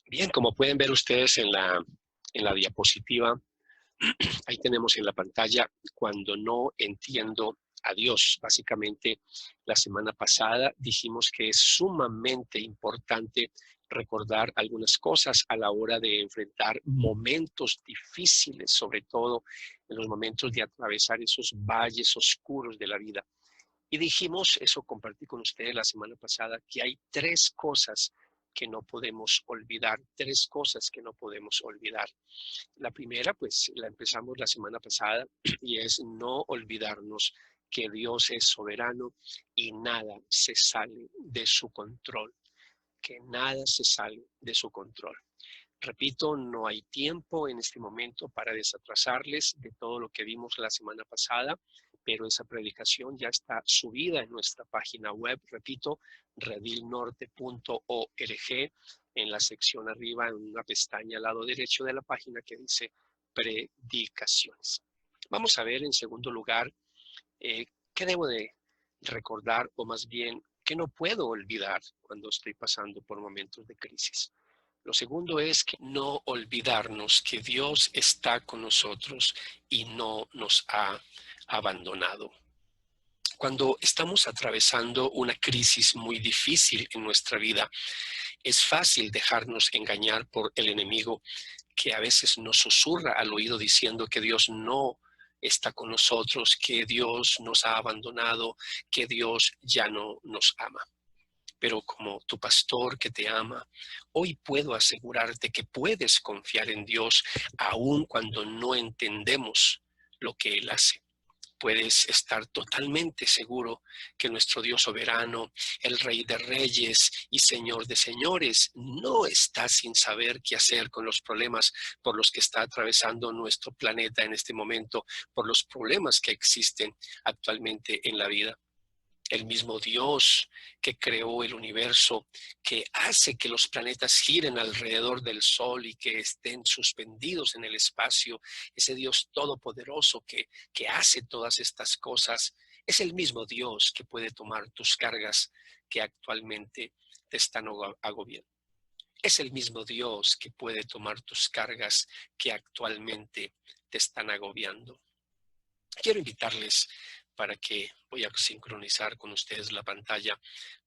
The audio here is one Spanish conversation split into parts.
Bien, como pueden ver ustedes en la diapositiva, ahí tenemos en la pantalla cuando no entiendo a Dios. Básicamente, la semana pasada dijimos que es sumamente importante recordar algunas cosas a la hora de enfrentar momentos difíciles, sobre todo en los momentos de atravesar esos valles oscuros de la vida. Y dijimos, eso compartí con ustedes la semana pasada, que hay tres cosas que no podemos olvidar, tres cosas que no podemos olvidar. La primera, pues la empezamos la semana pasada y es no olvidarnos que Dios es soberano y nada se sale de su control, que nada se sale de su control. Repito, no hay tiempo en este momento para desatrasarles de todo lo que vimos la semana pasada, pero esa predicación ya está subida en nuestra página web, repito, redilnorte.org, en la sección arriba, en una pestaña al lado derecho de la página que dice predicaciones. Vamos a ver en segundo lugar qué debo de recordar o más bien qué no puedo olvidar cuando estoy pasando por momentos de crisis. Lo segundo es que no olvidarnos que Dios está con nosotros y no nos ha abandonado. Cuando estamos atravesando una crisis muy difícil en nuestra vida, es fácil dejarnos engañar por el enemigo que a veces nos susurra al oído diciendo que Dios no está con nosotros, que Dios nos ha abandonado, que Dios ya no nos ama. Pero como tu pastor que te ama, hoy puedo asegurarte que puedes confiar en Dios aun cuando no entendemos lo que Él hace. Puedes estar totalmente seguro que nuestro Dios soberano, el Rey de Reyes y Señor de Señores, no está sin saber qué hacer con los problemas por los que está atravesando nuestro planeta en este momento, por los problemas que existen actualmente en la vida. El mismo Dios que creó el universo, que hace que los planetas giren alrededor del Sol y que estén suspendidos en el espacio, ese Dios todopoderoso que hace todas estas cosas, es el mismo Dios que puede tomar tus cargas que actualmente te están agobiando. Es el mismo Dios que puede tomar tus cargas que actualmente te están agobiando. Quiero invitarles para que voy a sincronizar con ustedes la pantalla,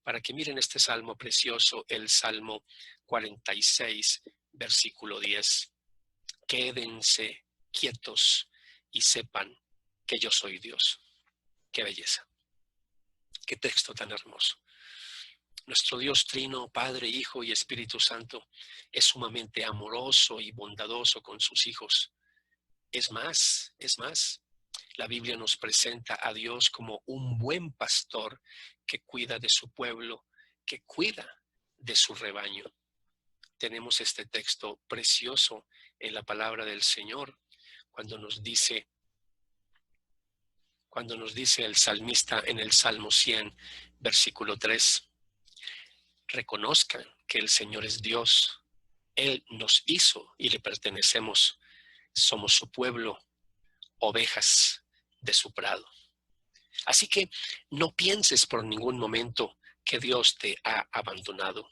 para que miren este salmo precioso, el Salmo 46, versículo 10. Quédense quietos y sepan que yo soy Dios. Qué belleza, qué texto tan hermoso. Nuestro Dios Trino, Padre, Hijo y Espíritu Santo, es sumamente amoroso y bondadoso con sus hijos. Es más, la Biblia nos presenta a Dios como un buen pastor que cuida de su pueblo, que cuida de su rebaño. Tenemos este texto precioso en la palabra del Señor cuando nos dice el salmista en el Salmo 100, versículo 3, reconozcan que el Señor es Dios, Él nos hizo y le pertenecemos, somos su pueblo, ovejas de su prado. Así que no pienses por ningún momento que Dios te ha abandonado.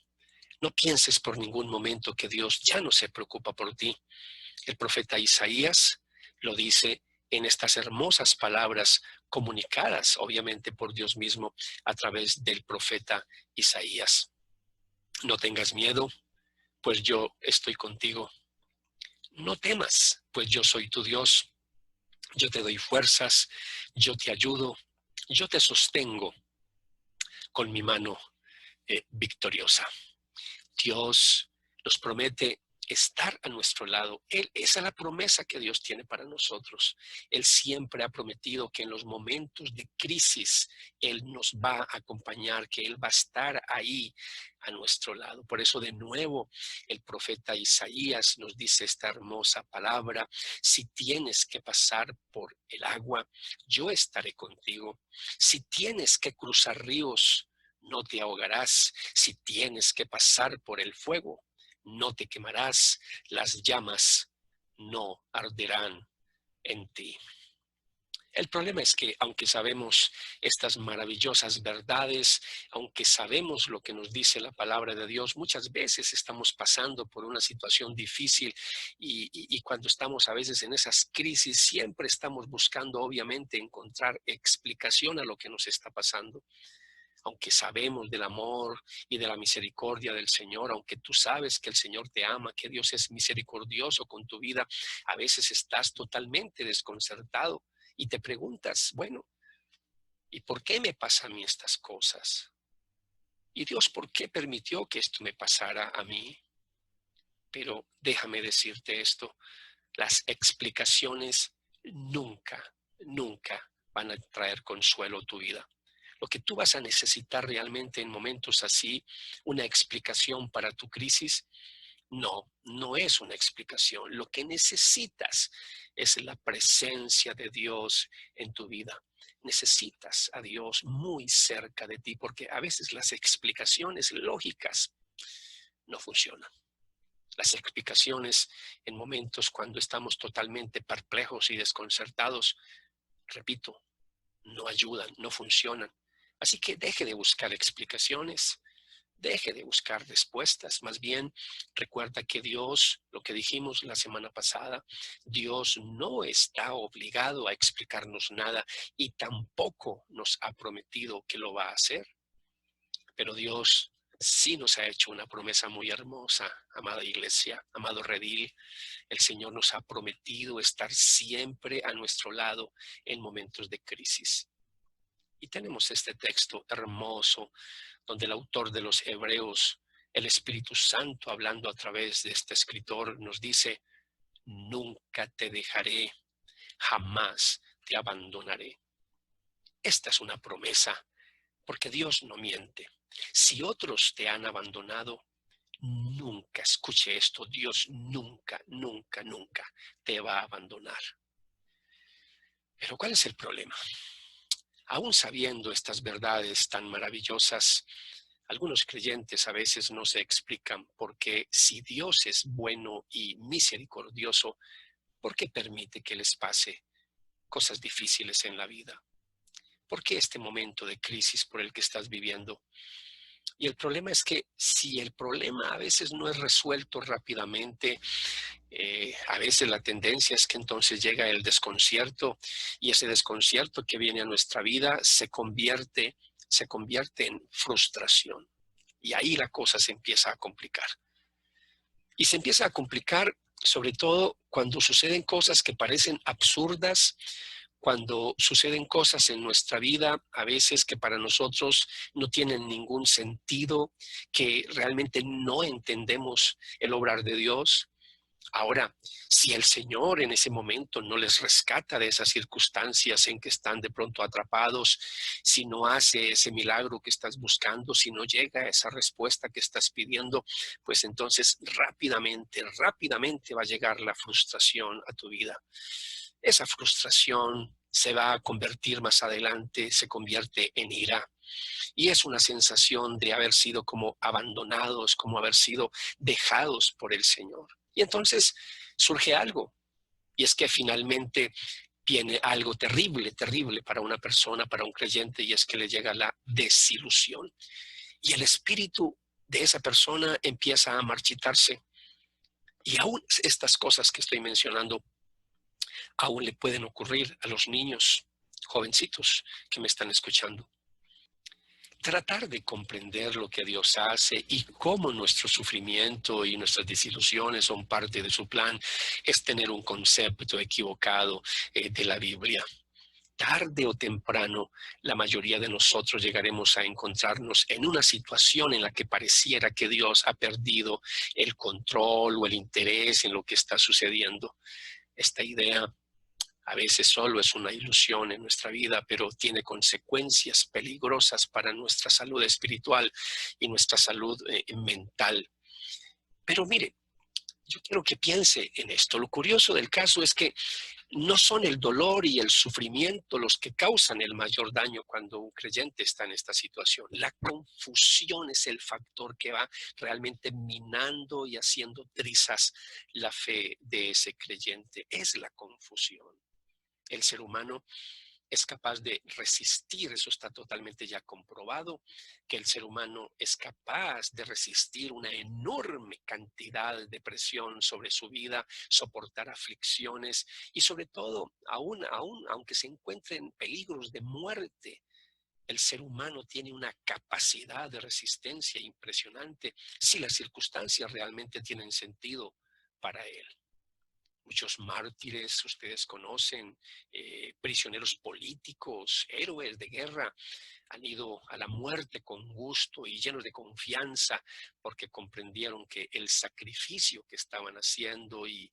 No pienses por ningún momento que Dios ya no se preocupa por ti. El profeta Isaías lo dice en estas hermosas palabras comunicadas, obviamente, por Dios mismo a través del profeta Isaías. No tengas miedo, pues yo estoy contigo. No temas, pues yo soy tu Dios. Yo te doy fuerzas, yo te ayudo, yo te sostengo con mi mano victoriosa. Dios nos promete estar a nuestro lado. Esa es la promesa que Dios tiene para nosotros. Él siempre ha prometido que en los momentos de crisis Él nos va a acompañar, que Él va a estar ahí a nuestro lado. Por eso de nuevo el profeta Isaías nos dice esta hermosa palabra: si tienes que pasar por el agua, yo estaré contigo. Si tienes que cruzar ríos, no te ahogarás. Si tienes que pasar por el fuego, no te quemarás. Las llamas no arderán en ti. El problema es que aunque sabemos estas maravillosas verdades, aunque sabemos lo que nos dice la palabra de Dios, muchas veces estamos pasando por una situación difícil y cuando estamos a veces en esas crisis, siempre estamos buscando obviamente encontrar explicación a lo que nos está pasando. Aunque sabemos del amor y de la misericordia del Señor, aunque tú sabes que el Señor te ama, que Dios es misericordioso con tu vida, a veces estás totalmente desconcertado y te preguntas, bueno, ¿y por qué me pasan a mí estas cosas? ¿Y Dios por qué permitió que esto me pasara a mí? Pero déjame decirte esto, las explicaciones nunca, nunca van a traer consuelo a tu vida. Lo que tú vas a necesitar realmente en momentos así, una explicación para tu crisis, no es una explicación. Lo que necesitas es la presencia de Dios en tu vida. Necesitas a Dios muy cerca de ti, porque a veces las explicaciones lógicas no funcionan. Las explicaciones en momentos cuando estamos totalmente perplejos y desconcertados, repito, no ayudan, no funcionan. Así que deje de buscar explicaciones, deje de buscar respuestas. Más bien, recuerda que Dios, lo que dijimos la semana pasada, Dios no está obligado a explicarnos nada y tampoco nos ha prometido que lo va a hacer. Pero Dios sí nos ha hecho una promesa muy hermosa, amada iglesia, amado redil. El Señor nos ha prometido estar siempre a nuestro lado en momentos de crisis. Y tenemos este texto hermoso donde el autor de los Hebreos, el Espíritu Santo, hablando a través de este escritor, nos dice, nunca te dejaré, jamás te abandonaré. Esta es una promesa, porque Dios no miente. Si otros te han abandonado, nunca, escuche esto, Dios nunca, nunca, nunca te va a abandonar. Pero ¿cuál es el problema? Aún sabiendo estas verdades tan maravillosas, algunos creyentes a veces no se explican por qué, si Dios es bueno y misericordioso, ¿por qué permite que les pase cosas difíciles en la vida? ¿Por qué este momento de crisis por el que estás viviendo? Y el problema es que si el problema a veces no es resuelto rápidamente, a veces la tendencia es que entonces llega el desconcierto y ese desconcierto que viene a nuestra vida se convierte en frustración. Y ahí la cosa se empieza a complicar. Y se empieza a complicar sobre todo cuando suceden cosas que parecen absurdas, cuando suceden cosas en nuestra vida, a veces que para nosotros no tienen ningún sentido, que realmente no entendemos el obrar de Dios. Ahora, si el Señor en ese momento no les rescata de esas circunstancias en que están de pronto atrapados, si no hace ese milagro que estás buscando, si no llega a esa respuesta que estás pidiendo, pues entonces rápidamente, rápidamente va a llegar la frustración a tu vida. Esa frustración se va a convertir más adelante, se convierte en ira. Y es una sensación de haber sido como abandonados, como haber sido dejados por el Señor. Y entonces surge algo, y es que finalmente viene algo terrible, terrible para una persona, para un creyente, y es que le llega la desilusión. Y el espíritu de esa persona empieza a marchitarse. Y aún estas cosas que estoy mencionando, aún le pueden ocurrir a los niños, jovencitos que me están escuchando. Tratar de comprender lo que Dios hace y cómo nuestro sufrimiento y nuestras desilusiones son parte de su plan es tener un concepto equivocado de la Biblia. Tarde o temprano, la mayoría de nosotros llegaremos a encontrarnos en una situación en la que pareciera que Dios ha perdido el control o el interés en lo que está sucediendo. Esta idea a veces solo es una ilusión en nuestra vida, pero tiene consecuencias peligrosas para nuestra salud espiritual y nuestra salud mental. Pero mire, yo quiero que piense en esto. Lo curioso del caso es que no son el dolor y el sufrimiento los que causan el mayor daño cuando un creyente está en esta situación. La confusión es el factor que va realmente minando y haciendo trizas la fe de ese creyente. Es la confusión. El ser humano es capaz de resistir, eso está totalmente ya comprobado, que el ser humano es capaz de resistir una enorme cantidad de presión sobre su vida, soportar aflicciones y sobre todo, aunque se encuentre en peligros de muerte, el ser humano tiene una capacidad de resistencia impresionante si las circunstancias realmente tienen sentido para él. Muchos mártires, ustedes conocen, prisioneros políticos, héroes de guerra, han ido a la muerte con gusto y llenos de confianza porque comprendieron que el sacrificio que estaban haciendo y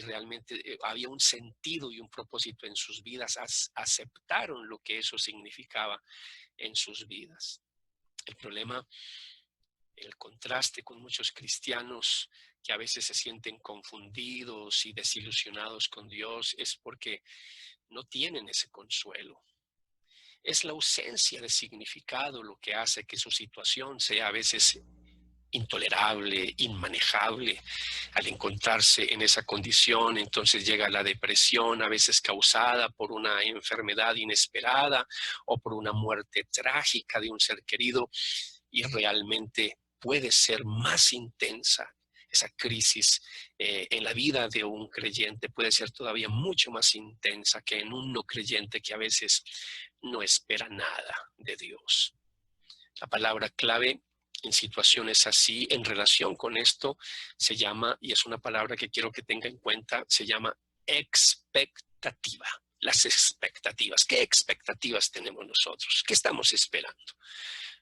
realmente había un sentido y un propósito en sus vidas, aceptaron lo que eso significaba en sus vidas. El problema, el contraste con muchos cristianos que a veces se sienten confundidos y desilusionados con Dios es porque no tienen ese consuelo. Es la ausencia de significado lo que hace que su situación sea a veces intolerable, inmanejable. Al encontrarse en esa condición, entonces llega la depresión, a veces causada por una enfermedad inesperada o por una muerte trágica de un ser querido, y realmente puede ser más intensa. Esa crisis en la vida de un creyente puede ser todavía mucho más intensa que en un no creyente que a veces no espera nada de Dios. La palabra clave en situaciones así, en relación con esto, se llama, y es una palabra que quiero que tenga en cuenta, se llama expectativa. Las expectativas. ¿Qué expectativas tenemos nosotros? ¿Qué estamos esperando?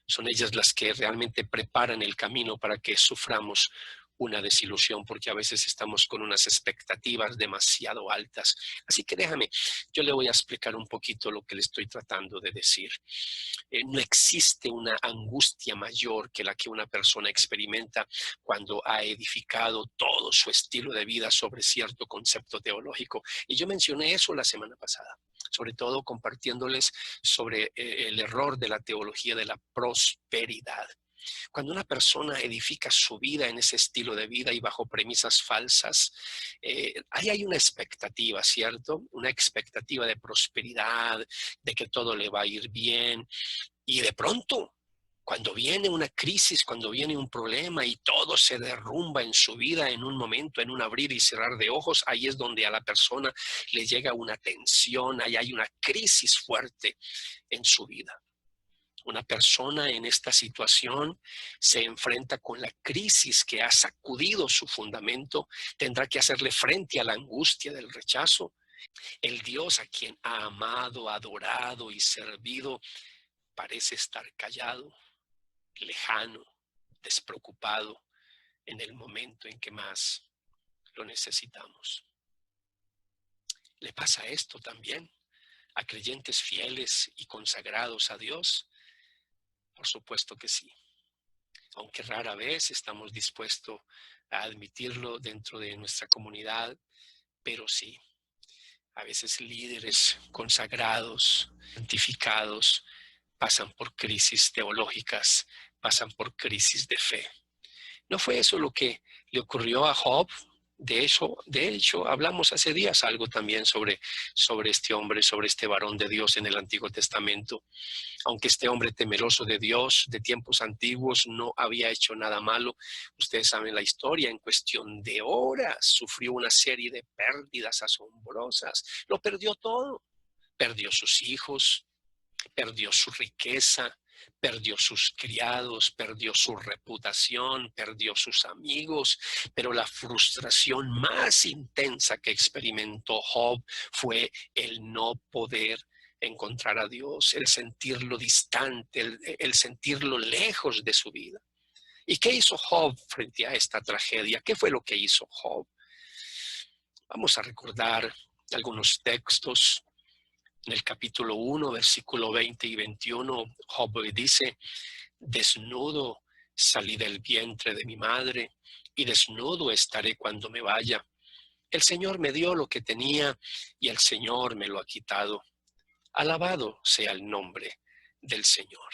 Son ellas las que realmente preparan el camino para que suframos una desilusión, porque a veces estamos con unas expectativas demasiado altas. Así que déjame, yo le voy a explicar un poquito lo que le estoy tratando de decir. No existe una angustia mayor que la que una persona experimenta cuando ha edificado todo su estilo de vida sobre cierto concepto teológico. Y yo mencioné eso la semana pasada, sobre todo compartiéndoles sobre el error de la teología de la prosperidad. Cuando una persona edifica su vida en ese estilo de vida y bajo premisas falsas, ahí hay una expectativa, ¿cierto? Una expectativa de prosperidad, de que todo le va a ir bien. Y de pronto, cuando viene una crisis, cuando viene un problema y todo se derrumba en su vida en un momento, en un abrir y cerrar de ojos, ahí es donde a la persona le llega una tensión, ahí hay una crisis fuerte en su vida. Una persona en esta situación se enfrenta con la crisis que ha sacudido su fundamento, tendrá que hacerle frente a la angustia del rechazo. El Dios a quien ha amado, adorado y servido parece estar callado, lejano, despreocupado en el momento en que más lo necesitamos. ¿Le pasa esto también a creyentes fieles y consagrados a Dios? Por supuesto que sí. Aunque rara vez estamos dispuestos a admitirlo dentro de nuestra comunidad, pero sí. A veces líderes consagrados, santificados, pasan por crisis teológicas, pasan por crisis de fe. ¿No fue eso lo que le ocurrió a Job? De hecho, hablamos hace días algo también sobre este hombre, sobre este varón de Dios en el Antiguo Testamento. Aunque este hombre temeroso de Dios de tiempos antiguos no había hecho nada malo, ustedes saben la historia, en cuestión de horas sufrió una serie de pérdidas asombrosas. Lo perdió todo. Perdió sus hijos, perdió su riqueza, perdió sus criados, perdió su reputación, perdió sus amigos, pero la frustración más intensa que experimentó Job fue el no poder encontrar a Dios, el sentirlo distante, el sentirlo lejos de su vida. ¿Y qué hizo Job frente a esta tragedia? ¿Qué fue lo que hizo Job? Vamos a recordar algunos textos. En el capítulo 1, versículo 20 y 21, Job dice: desnudo salí del vientre de mi madre y desnudo estaré cuando me vaya. El Señor me dio lo que tenía y el Señor me lo ha quitado. Alabado sea el nombre del Señor.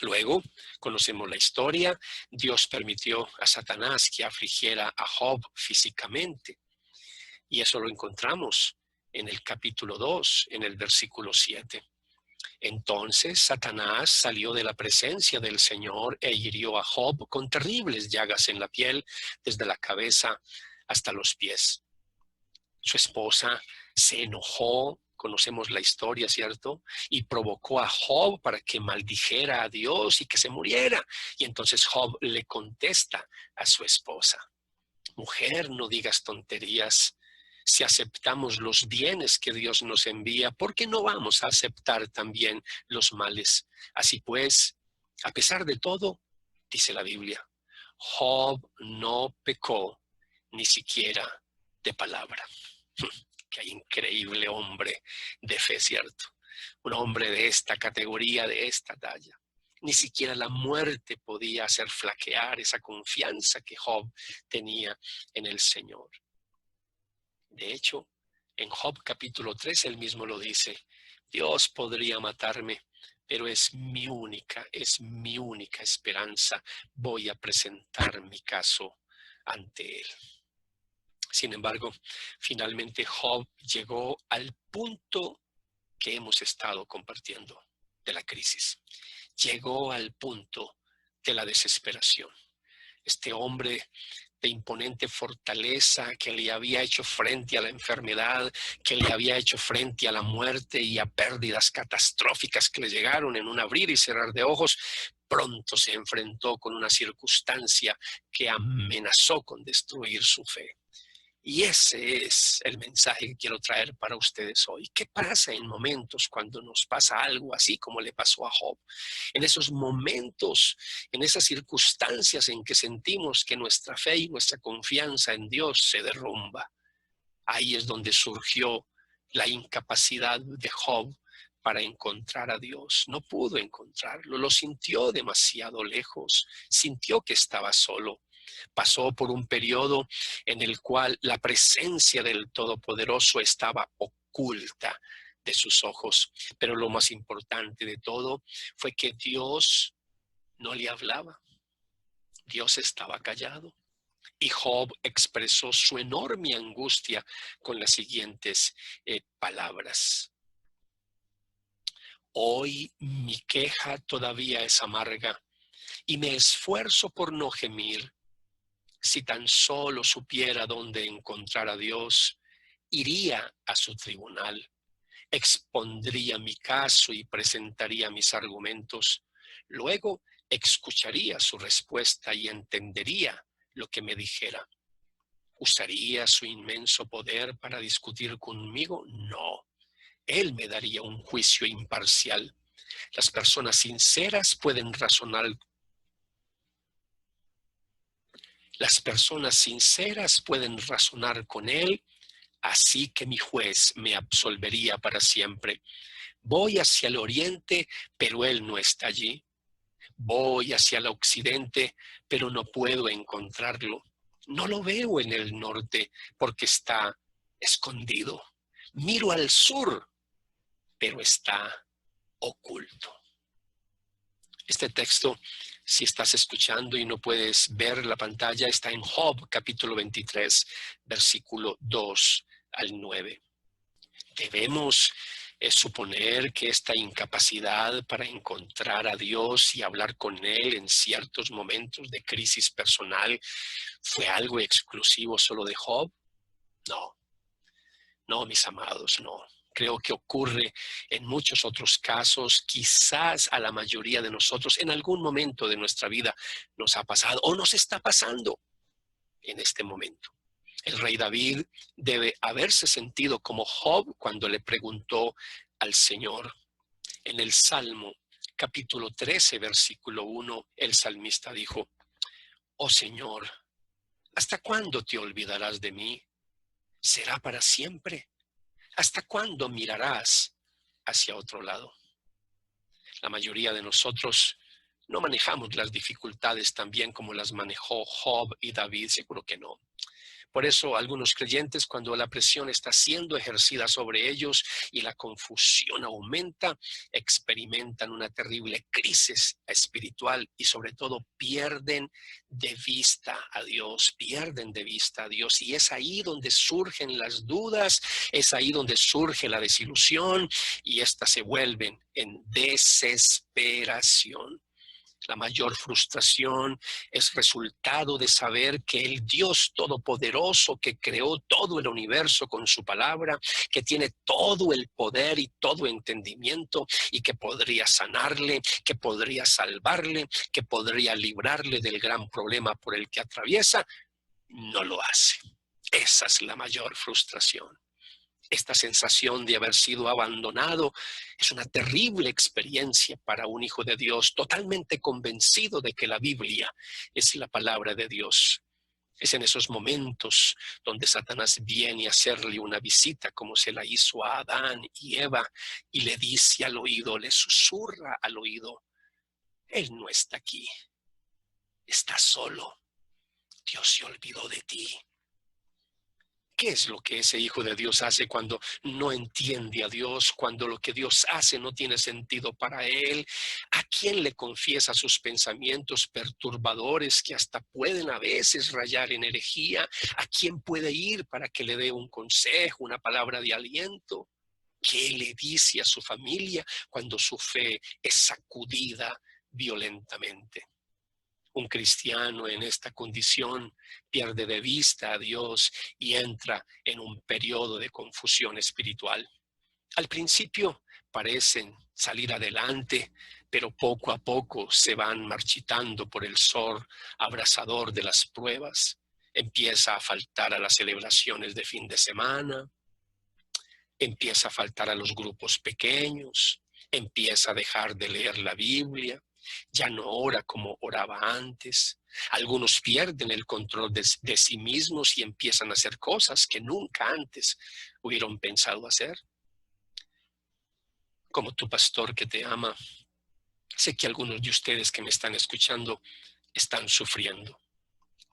Luego, conocemos la historia. Dios permitió a Satanás que afligiera a Job físicamente. Y eso lo encontramos en el capítulo 2, en el versículo 7. Entonces Satanás salió de la presencia del Señor e hirió a Job con terribles llagas en la piel, desde la cabeza hasta los pies. Su esposa se enojó, conocemos la historia, ¿cierto? Y provocó a Job para que maldijera a Dios y que se muriera. Y entonces Job le contesta a su esposa: mujer, no digas tonterías. Si aceptamos los bienes que Dios nos envía, ¿por qué no vamos a aceptar también los males? Así pues, a pesar de todo, dice la Biblia, Job no pecó ni siquiera de palabra. Qué increíble hombre de fe, ¿cierto? Un hombre de esta categoría, de esta talla. Ni siquiera la muerte podía hacer flaquear esa confianza que Job tenía en el Señor. De hecho, en Job capítulo 3 él mismo lo dice: Dios podría matarme, pero es mi única esperanza. Voy a presentar mi caso ante él. Sin embargo, finalmente Job llegó al punto que hemos estado compartiendo de la crisis. Llegó al punto de la desesperación. Este hombre de imponente fortaleza que le había hecho frente a la enfermedad, que le había hecho frente a la muerte y a pérdidas catastróficas que le llegaron en un abrir y cerrar de ojos, pronto se enfrentó con una circunstancia que amenazó con destruir su fe. Y ese es el mensaje que quiero traer para ustedes hoy. ¿Qué pasa en momentos cuando nos pasa algo así como le pasó a Job? En esos momentos, en esas circunstancias en que sentimos que nuestra fe y nuestra confianza en Dios se derrumba. Ahí es donde surgió la incapacidad de Job para encontrar a Dios. No pudo encontrarlo, lo sintió demasiado lejos, sintió que estaba solo. Pasó por un periodo en el cual la presencia del Todopoderoso estaba oculta de sus ojos. Pero lo más importante de todo fue que Dios no le hablaba. Dios estaba callado. Y Job expresó su enorme angustia con las siguientes palabras. Hoy mi queja todavía es amarga y me esfuerzo por no gemir. Si tan solo supiera dónde encontrar a Dios, iría a su tribunal, expondría mi caso y presentaría mis argumentos. Luego escucharía su respuesta y entendería lo que me dijera. ¿Usaría su inmenso poder para discutir conmigo? No. Él me daría un juicio imparcial. Las personas sinceras pueden razonar. Las personas sinceras pueden razonar con él, así que mi juez me absolvería para siempre. Voy hacia el oriente, pero él no está allí. Voy hacia el occidente, pero no puedo encontrarlo. No lo veo en el norte porque está escondido. Miro al sur, pero está oculto. Este texto, si estás escuchando y no puedes ver la pantalla, está en Job capítulo 23, versículo 2 al 9. Debemos suponer que esta incapacidad para encontrar a Dios y hablar con Él en ciertos momentos de crisis personal fue algo exclusivo solo de Job. No, mis amados, no. Creo que ocurre en muchos otros casos, quizás a la mayoría de nosotros en algún momento de nuestra vida nos ha pasado o nos está pasando en este momento. El rey David debe haberse sentido como Job cuando le preguntó al Señor. En el Salmo capítulo 13, versículo 1, el salmista dijo: Oh Señor, ¿hasta cuándo te olvidarás de mí? ¿Será para siempre? ¿Hasta cuándo mirarás hacia otro lado? La mayoría de nosotros no manejamos las dificultades tan bien como las manejó Job y David, seguro que no. Por eso algunos creyentes, cuando la presión está siendo ejercida sobre ellos y la confusión aumenta, experimentan una terrible crisis espiritual y sobre todo pierden de vista a Dios, pierden de vista a Dios. Y es ahí donde surgen las dudas, es ahí donde surge la desilusión y éstas se vuelven en desesperación. La mayor frustración es resultado de saber que el Dios Todopoderoso que creó todo el universo con su palabra, que tiene todo el poder y todo entendimiento y que podría sanarle, que podría salvarle, que podría librarle del gran problema por el que atraviesa, no lo hace. Esa es la mayor frustración. Esta sensación de haber sido abandonado es una terrible experiencia para un hijo de Dios, totalmente convencido de que la Biblia es la palabra de Dios. Es en esos momentos donde Satanás viene a hacerle una visita, como se la hizo a Adán y Eva, y le dice al oído, le susurra al oído: Él no está aquí, está solo, Dios se olvidó de ti. ¿Qué es lo que ese hijo de Dios hace cuando no entiende a Dios, cuando lo que Dios hace no tiene sentido para él? ¿A quién le confiesa sus pensamientos perturbadores que hasta pueden a veces rayar en herejía? ¿A quién puede ir para que le dé un consejo, una palabra de aliento? ¿Qué le dice a su familia cuando su fe es sacudida violentamente? Un cristiano en esta condición pierde de vista a Dios y entra en un periodo de confusión espiritual. Al principio parecen salir adelante, pero poco a poco se van marchitando por el sol abrasador de las pruebas. Empieza a faltar a las celebraciones de fin de semana, empieza a faltar a los grupos pequeños, empieza a dejar de leer la Biblia, ya no ora como oraba antes. Algunos pierden el control de sí mismos y empiezan a hacer cosas que nunca antes hubieran pensado hacer. Como tu pastor que te ama, sé que algunos de ustedes que me están escuchando están sufriendo.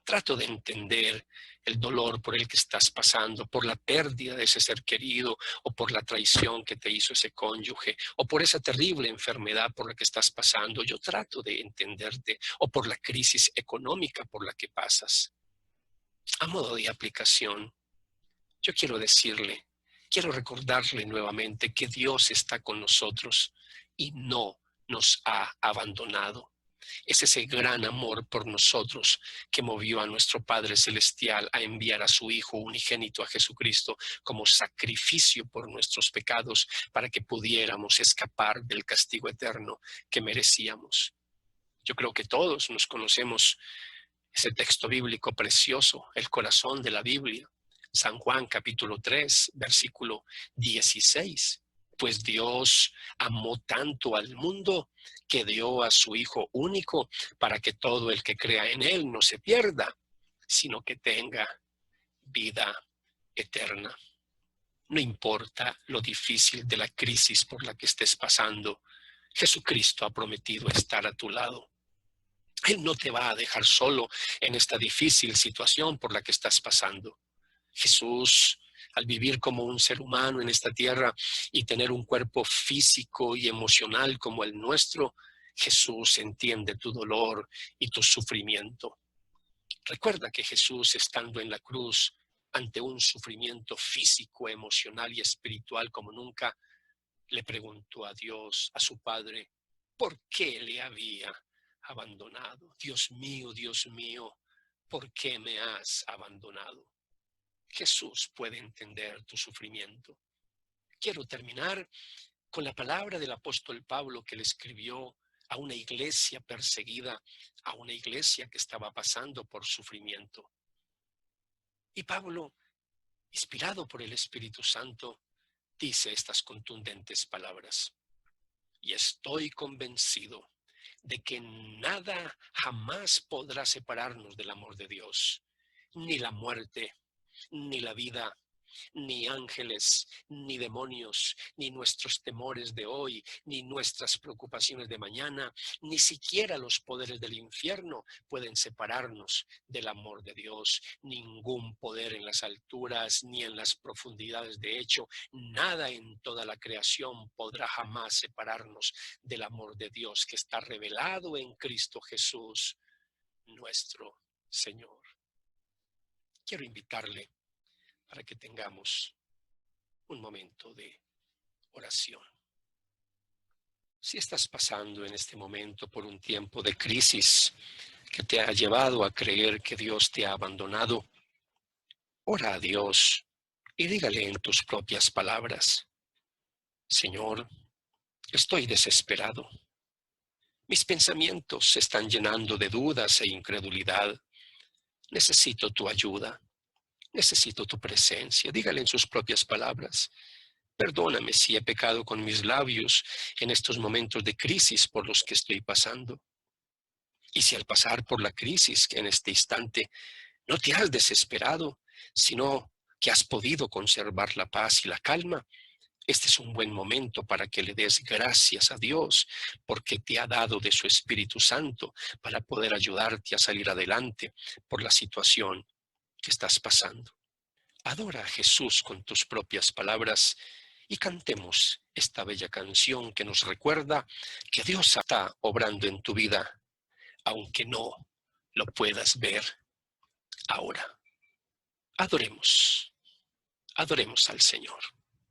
Trato de entender el dolor por el que estás pasando, por la pérdida de ese ser querido, o por la traición que te hizo ese cónyuge, o por esa terrible enfermedad por la que estás pasando. Yo trato de entenderte, o por la crisis económica por la que pasas. A modo de aplicación, yo quiero recordarle nuevamente que Dios está con nosotros y no nos ha abandonado. Es ese gran amor por nosotros que movió a nuestro Padre Celestial a enviar a su Hijo unigénito, a Jesucristo, como sacrificio por nuestros pecados para que pudiéramos escapar del castigo eterno que merecíamos. Yo creo que todos nos conocemos ese texto bíblico precioso, el corazón de la Biblia. San Juan capítulo 3, versículo 16. Pues Dios amó tanto al mundo que dio a su Hijo único para que todo el que crea en Él no se pierda, sino que tenga vida eterna. No importa lo difícil de la crisis por la que estés pasando, Jesucristo ha prometido estar a tu lado. Él no te va a dejar solo en esta difícil situación por la que estás pasando. Jesús, al vivir como un ser humano en esta tierra y tener un cuerpo físico y emocional como el nuestro, Jesús entiende tu dolor y tu sufrimiento. Recuerda que Jesús, estando en la cruz, ante un sufrimiento físico, emocional y espiritual como nunca, le preguntó a Dios, a su Padre, ¿por qué le había abandonado? Dios mío, ¿por qué me has abandonado? Jesús puede entender tu sufrimiento. Quiero terminar con la palabra del apóstol Pablo que le escribió a una iglesia perseguida, a una iglesia que estaba pasando por sufrimiento. Y Pablo, inspirado por el Espíritu Santo, dice estas contundentes palabras: y estoy convencido de que nada jamás podrá separarnos del amor de Dios, ni la muerte, ni la vida, ni ángeles, ni demonios, ni nuestros temores de hoy, ni nuestras preocupaciones de mañana, ni siquiera los poderes del infierno pueden separarnos del amor de Dios. Ningún poder en las alturas ni en las profundidades. De hecho, nada en toda la creación podrá jamás separarnos del amor de Dios que está revelado en Cristo Jesús, nuestro Señor. Quiero invitarle para que tengamos un momento de oración. Si estás pasando en este momento por un tiempo de crisis que te ha llevado a creer que Dios te ha abandonado, ora a Dios y dígale en tus propias palabras: Señor, estoy desesperado. Mis pensamientos se están llenando de dudas e incredulidad. Necesito tu ayuda. Necesito tu presencia. Dígale en sus propias palabras: perdóname si he pecado con mis labios en estos momentos de crisis por los que estoy pasando. Y si al pasar por la crisis en este instante no te has desesperado, sino que has podido conservar la paz y la calma, este es un buen momento para que le des gracias a Dios porque te ha dado de su Espíritu Santo para poder ayudarte a salir adelante por la situación que estás pasando. Adora a Jesús con tus propias palabras y cantemos esta bella canción que nos recuerda que Dios está obrando en tu vida, aunque no lo puedas ver ahora. Adoremos al Señor.